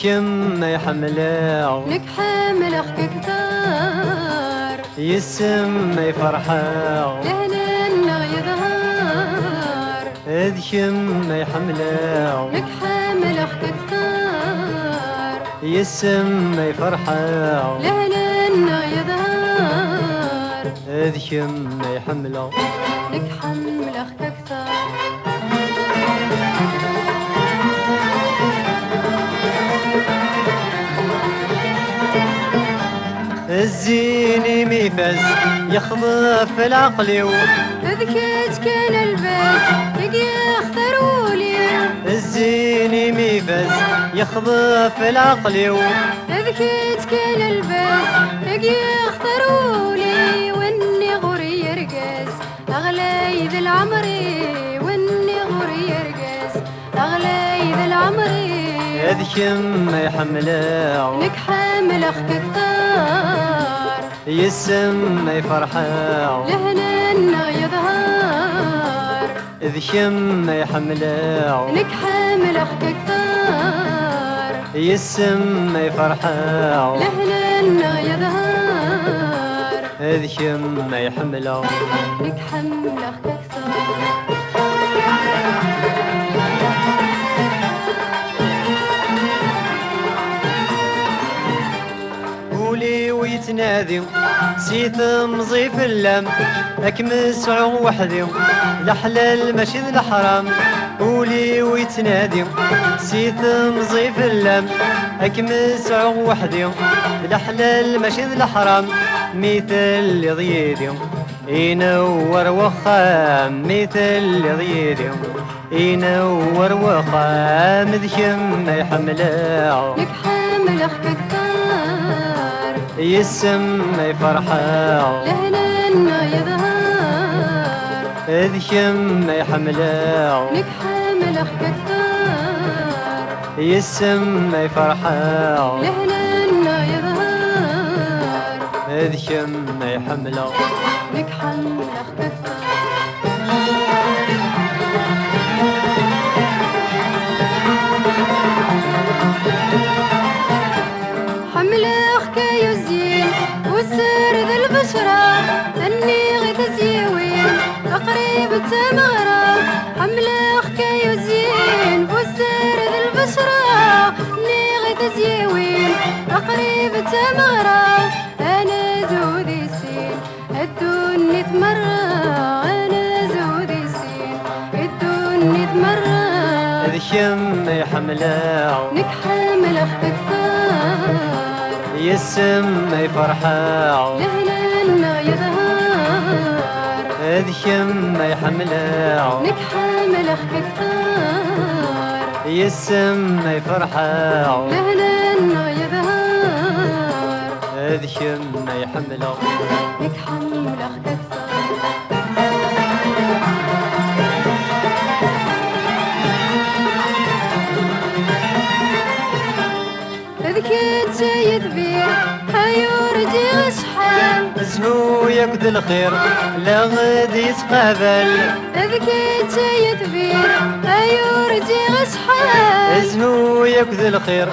ذكم ما يحمله لك حامل اخك كثار يسم ما يفرحه لهنا يظهر ذكم ما يحمله لك حامل اخك كثار يسم ما يفرحه لهنا يظهر ذكم ما يحمله لك حمل اخك كثار الزيني ميفز يخضف العقل ذكيت كان البس يجي يختارولي الزيني ميفز يخضف العقل ذكيت كان البس يجي يختارولي واني غوري يرقص اغلى ذا العمري واني غوري يرقص اغلى ذا العمري يذكم ما يحمله لك حامل اخك كثار يسم ما يفرحه لهنا يظهر ذكم ما يحمله لك حامل اخك كثار يسم ما يفرحه لهنا يظهر ذكم ما يحمله لك حمل اخك كثار قولي ويتنادي سيث مضيف اللم اكمس وحدي الحلال ماشي ذا الحرام قولي ويتنادي سيث مضيف اللم اكمس وحدي الحلال ماشي ذا الحرام مثل اللي ضيدي ينور وخام مثل اللي ضيدي ينور وخام ذكم ما يحمله لك حامل اخك كثار يسم ما يفرحه لهنا يظهر ذكم ما يحمله لك حامل اخك كثار يسم ما يفرحه لهنا يظهر ذكم ما يحمله لك حمل اخك كثار حمل اخك يزين والسر ذا البشرة اني غيت زيوين اقريب تمغرة حمل اخك يزين والسر ذا البشرة اني غيت زيوين اقريب تمغرة انا زودي سين الدنيا تمرة انا زودي سين الدنيا تمرة ذكم ما يحمله لك حامل اخك كثار يسم ما يفرحه لهنا يظهر ذكم ما يحمله لك حامل اخك كثار يسم ما يفرحه لهنا يظهر ذكم ما يحمله لك حامل اخك كثار ذكيت شايد بيه حيورجي غشحان زهو يقد الخير لا غد يتقابل ذكيت شايد بيه حيورجي غشحان زهو يقد الخير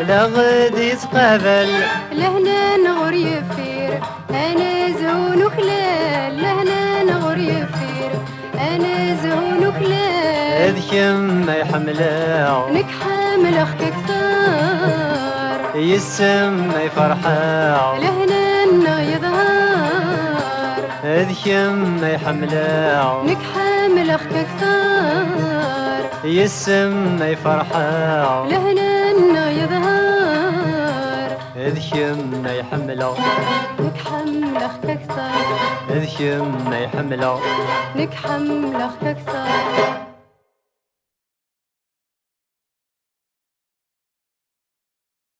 لا غد يتقابل لهنا نغور يفير انا زون وكلال لهنا نغور يفير انا زون وكلال ذكم ما يحمله لك حامل اخك كثار يسم ما يفرحه لهنا يظهر ذكم ما يحمله لك حامل اخك كثار يسم ما يفرحه لهنا يظهر ذكم ما يحمله لك حمل اخك كثار ذكم ما يحمله لك حمل اخك كثار